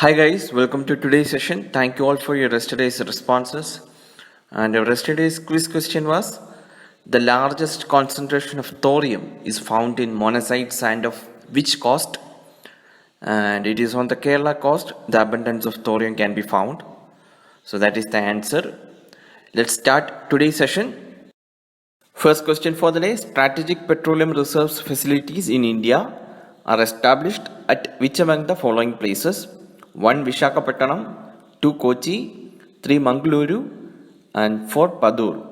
Hi guys, welcome to today's session. Thank you all for your yesterday's responses. And our yesterday's quiz question was, the largest concentration of thorium is found in monazite sand of which coast? And it is on the Kerala coast, the abundance of thorium can be found. So that is the answer. Let's start today's session. First question for the day, Strategic Petroleum Reserves facilities in India are established at which among the following places? 1. Vishakhapatnam, 2. Kochi, 3. Mangaluru, and 4. Padur.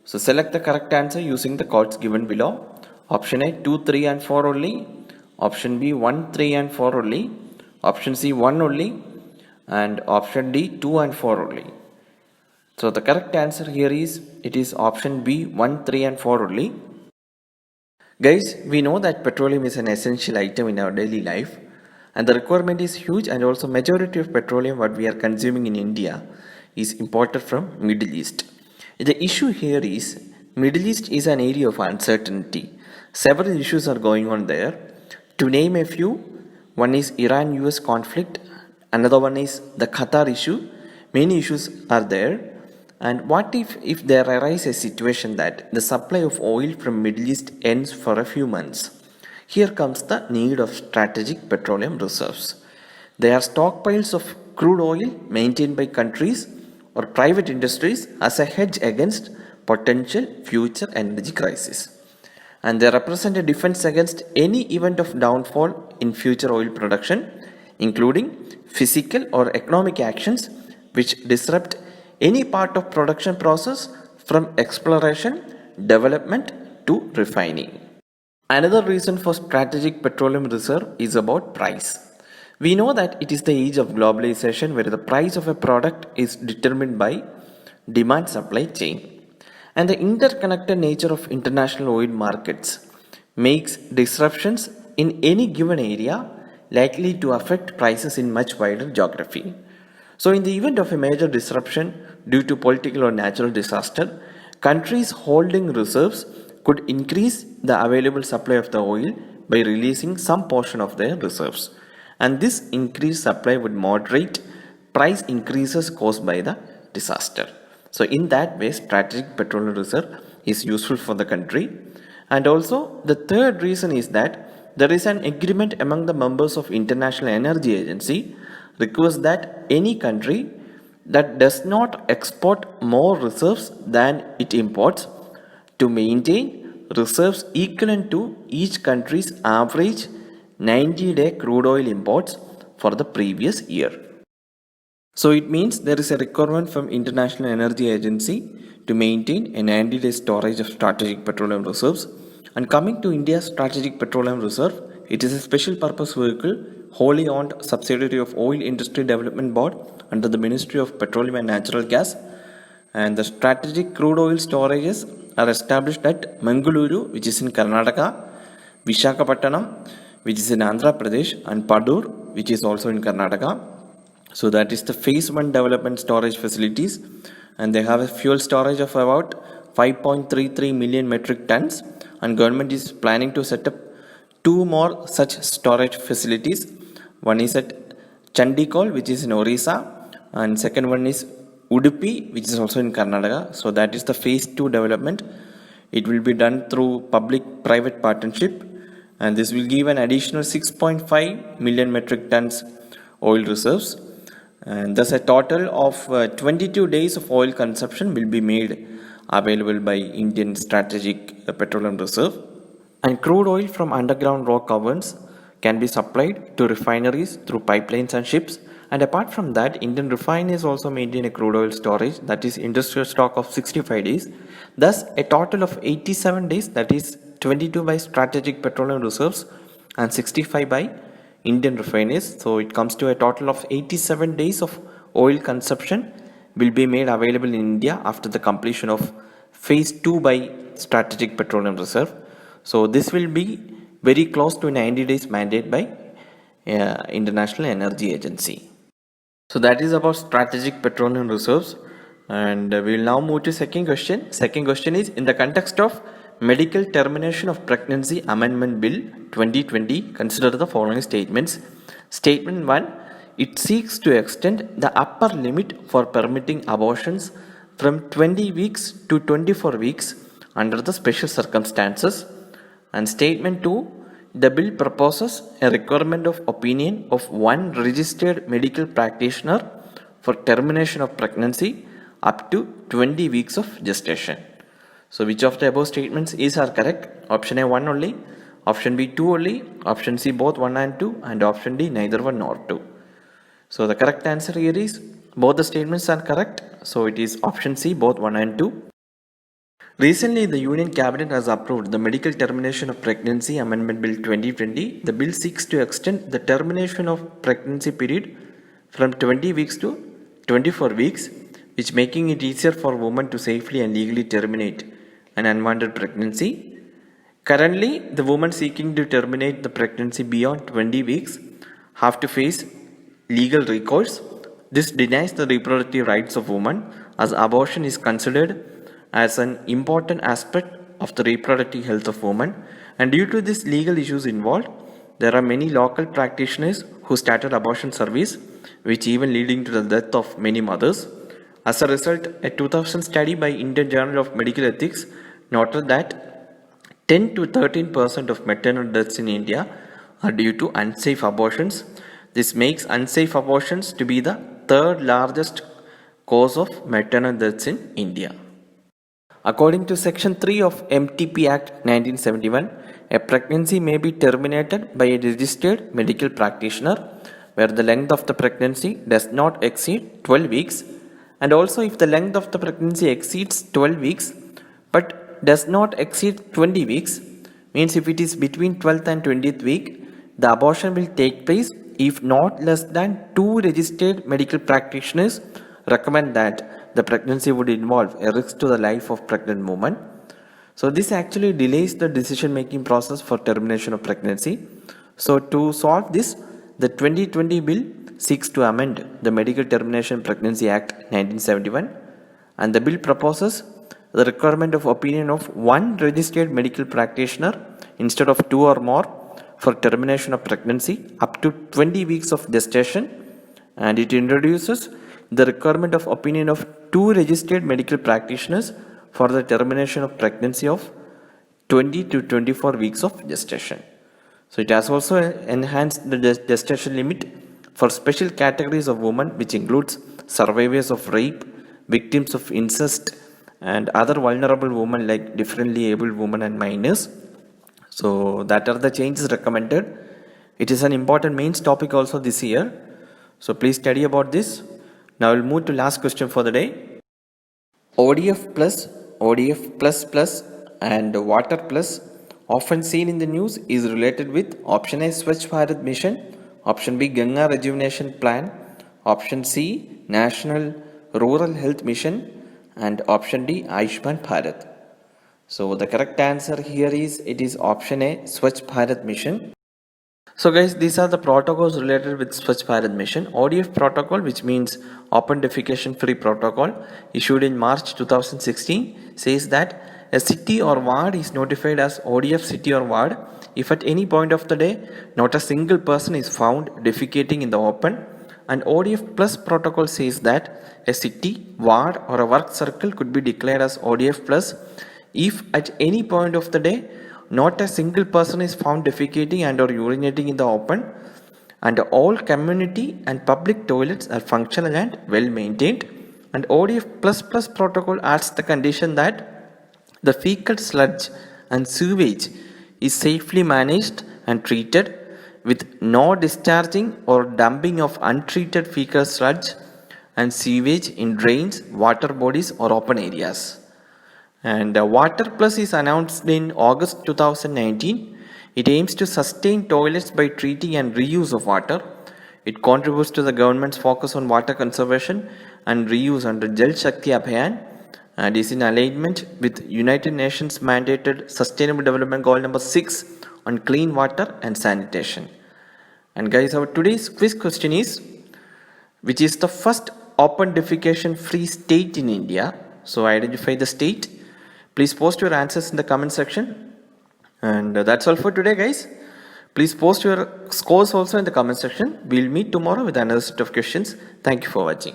So select the correct answer using the codes given below. Option A 2, 3 and 4 only. Option B 1, 3 and 4 only. Option C 1 only. And option D 2 and 4 only. So the correct answer here is, it is option B 1, 3 and 4 only. Guys, we know that petroleum is an essential item in our daily life. And the requirement is huge, and also majority of petroleum what we are consuming in India is imported from Middle East. The issue here is Middle East is an area of uncertainty. Several issues are going on there. To name a few, one is Iran-US conflict, another one is the Qatar issue. Many issues are there. And what if there arises a situation that the supply of oil from Middle East ends for a few months? Here comes the need of strategic petroleum reserves. They are stockpiles of crude oil maintained by countries or private industries as a hedge against potential future energy crisis. And they represent a defense against any event of downfall in future oil production, including physical or economic actions which disrupt any part of production process from exploration, development to refining. Another reason for Strategic Petroleum Reserve is about price. We know that it is the age of globalization where the price of a product is determined by demand-supply chain. And the interconnected nature of international oil markets makes disruptions in any given area likely to affect prices in much wider geography. So in the event of a major disruption due to political or natural disaster, countries holding reserves could increase the available supply of the oil by releasing some portion of their reserves. And this increased supply would moderate price increases caused by the disaster. So in that way, Strategic Petroleum Reserve is useful for the country. And also the third reason is that there is an agreement among the members of International Energy Agency requires that any country that does not export more reserves than it imports to maintain reserves equivalent to each country's average 90-day crude oil imports for the previous year. So it means there is a requirement from International Energy Agency to maintain a 90-day storage of strategic petroleum reserves. And coming to India's Strategic Petroleum Reserve, it is a special purpose vehicle wholly owned subsidiary of Oil Industry Development Board under the Ministry of Petroleum and Natural Gas. And the strategic crude oil storages are established at Mangaluru, which is in Karnataka, Vishakhapatnam, which is in Andhra Pradesh, and Padur, which is also in Karnataka. So that is the phase 1 development storage facilities, and they have a fuel storage of about 5.33 million metric tons, and government is planning to set up 2 more such storage facilities. One is at Chandikhol, which is in Odisha, and second one is Udupi, which is also in Karnataka. So that is the phase 2 development. It will be done through public-private partnership, and this will give an additional 6.5 million metric tons oil reserves, and thus a total of 22 days of oil consumption will be made available by Indian Strategic Petroleum Reserve. And crude oil from underground rock caverns can be supplied to refineries through pipelines and ships. And apart from that, Indian refineries also maintain a crude oil storage, that is industrial stock of 65 days. Thus, a total of 87 days, that is 22 by Strategic Petroleum Reserves and 65 by Indian refineries. So it comes to a total of 87 days of oil consumption will be made available in India after the completion of phase 2 by Strategic Petroleum Reserve. So this will be very close to 90 days mandate by International Energy Agency. So that is about Strategic Petroleum Reserves, and we will now move to second question. Second question is, in the context of Medical Termination of Pregnancy Amendment Bill 2020, consider the following statements. Statement 1, it seeks to extend the upper limit for permitting abortions from 20 weeks to 24 weeks under the special circumstances. And statement 2, the bill proposes a requirement of opinion of one registered medical practitioner for termination of pregnancy up to 20 weeks of gestation. So which of the above statements are correct? Option A 1 only, option B 2 only, option C both 1 and 2, and option D neither 1 nor 2. So the correct answer here is both the statements are correct. So it is option C both 1 and 2. Recently, the Union Cabinet has approved the Medical Termination of Pregnancy Amendment Bill 2020. The bill seeks to extend the termination of pregnancy period from 20 weeks to 24 weeks, which making it easier for women to safely and legally terminate an unwanted pregnancy. Currently, the women seeking to terminate the pregnancy beyond 20 weeks have to face legal recourse. This denies the reproductive rights of women, as abortion is considered as an important aspect of the reproductive health of women. And due to these legal issues involved, there are many local practitioners who started abortion service, which even leading to the death of many mothers. As a result, a 2000 study by Indian Journal of Medical Ethics noted that 10 to 13% of maternal deaths in India are due to unsafe abortions. This makes unsafe abortions to be the third largest cause of maternal deaths in India. According to Section 3 of MTP Act 1971, a pregnancy may be terminated by a registered medical practitioner where the length of the pregnancy does not exceed 12 weeks, and also if the length of the pregnancy exceeds 12 weeks but does not exceed 20 weeks, means if it is between 12th and 20th week, the abortion will take place if not less than 2 registered medical practitioners recommend that the pregnancy would involve a risk to the life of pregnant woman. So this actually delays the decision making process for termination of pregnancy. So to solve this, the 2020 bill seeks to amend the Medical Termination Pregnancy Act 1971, and the bill proposes the requirement of opinion of one registered medical practitioner instead of 2 or more for termination of pregnancy up to 20 weeks of gestation, and it introduces the requirement of opinion of 2 registered medical practitioners for the termination of pregnancy of 20 to 24 weeks of gestation. So it has also enhanced the gestation limit for special categories of women, which includes survivors of rape, victims of incest, and other vulnerable women like differently abled women and minors. So that are the changes recommended. It is an important mains topic also this year. So please study about this. Now we'll move to last question for the day. ODF plus, ODF plus plus and water plus often seen in the news is related with option A Swachh Bharat Mission, option B Ganga Rejuvenation Plan, option C National Rural Health Mission, and option D Ayushman Bharat. So the correct answer here is it is option A Swachh Bharat Mission. So guys, these are the protocols related with Swachh Bharat Mission. ODF Protocol, which means Open Defecation Free Protocol, issued in March 2016, says that a city or ward is notified as ODF city or ward if at any point of the day not a single person is found defecating in the open. And ODF Plus Protocol says that a city, ward or a work circle could be declared as ODF Plus if at any point of the day not a single person is found defecating and or urinating in the open, and all community and public toilets are functional and well maintained. And ODF Plus Plus Protocol adds the condition that the fecal sludge and sewage is safely managed and treated, with no discharging or dumping of untreated fecal sludge and sewage in drains, water bodies or open areas. And Water Plus is announced in August 2019. It aims to sustain toilets by treating and reuse of water. It contributes to the government's focus on water conservation and reuse under Jal Shakti Abhiyan, and is in alignment with United Nations mandated Sustainable Development Goal number 6 on clean water and sanitation. And guys, our today's quiz question is, which is the first open defecation free state in India? So identify the state. Please post your answers in the comment section. And that's all for today, guys. Please post your scores also in the comment section. We'll meet tomorrow with another set of questions. Thank you for watching.